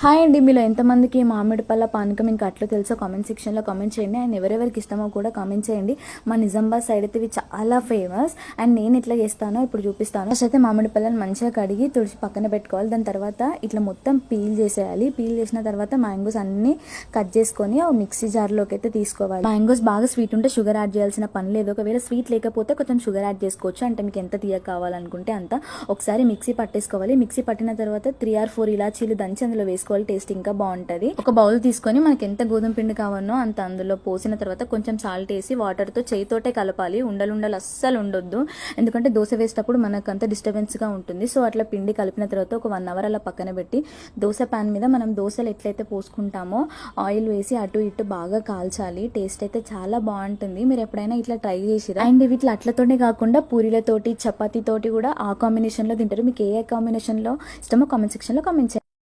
Hi అండి, మీలో ఎంతమందికి మామిడి పళ్ళ పానకం ఇంకా అట్లా తెలుసో కామెంట్ సెక్షన్లో కామెంట్ చేయండి. అండ్ ఎవరెవరికి ఇష్టమో కూడా కామెంట్ చేయండి. మా నిజామాబాద్ సైడ్ అయితే ఇవి చాలా ఫేమస్. అండ్ నేను ఇట్లా చేస్తానో ఇప్పుడు చూపిస్తాను. ఫస్ట్ అయితే మామిడి పళ్ళని మంచిగా కడిగి తుడిచి పక్కన పెట్టుకోవాలి. దాని తర్వాత ఇట్లా మొత్తం పీల్ చేసేయాలి. పీల్ చేసిన తర్వాత మ్యాంగోస్ అన్ని కట్ చేసుకొని మిక్సీ జార్లోకి అయితే తీసుకోవాలి. మ్యాంగోస్ బాగా స్వీట్ ఉంటే షుగర్ యాడ్ చేయాల్సిన పని లేదు. ఒకవేళ స్వీట్ లేకపోతే కొంచెం షుగర్ యాడ్ చేసుకోవచ్చు. అంటే మీకు ఎంత తీయ కావాలనుకుంటే అంత. ఒకసారి మిక్సీ పట్టేసుకోవాలి. మిక్సీ పట్టిన తర్వాత 3 or 4 ఇలాచీలు దంచి అందులో వేసుకోవాలి. టేస్ట్ ఇంకా బాగుంటది. ఒక బౌల్ తీసుకొని మనకి ఎంత గోధుమ పిండి కావాలో అంత అందులో పోసిన తర్వాత కొంచెం సాల్ట్ వేసి వాటర్ తో చేయితోటే కలపాలి. ఉండలు అస్సలు ఉండొద్దు, ఎందుకంటే దోశ వేసేటప్పుడు మనకు అంత డిస్టర్బెన్స్ గా ఉంటుంది. సో అట్లా పిండి కలిపిన తర్వాత ఒక 1 hour అలా పక్కన పెట్టి దోశ పాన్ మీద మనం దోశలు ఎట్లయితే పోసుకుంటామో ఆయిల్ వేసి అటు ఇటు బాగా కాల్చాలి. టేస్ట్ అయితే చాలా బాగుంటుంది. మీరు ఎప్పుడైనా ఇట్లా ట్రై చేసిరా? అండ్ వీటిలో అట్లతోనే కాకుండా పూరీలతోటి చపాతీతోటి కూడా ఆ కాంబినేషన్ లో తింటారు. మీకు ఏ కాంబినేషన్ లో ఇష్టమో కామెంట్ సెక్షన్ లో కామెంట్ చేయండి.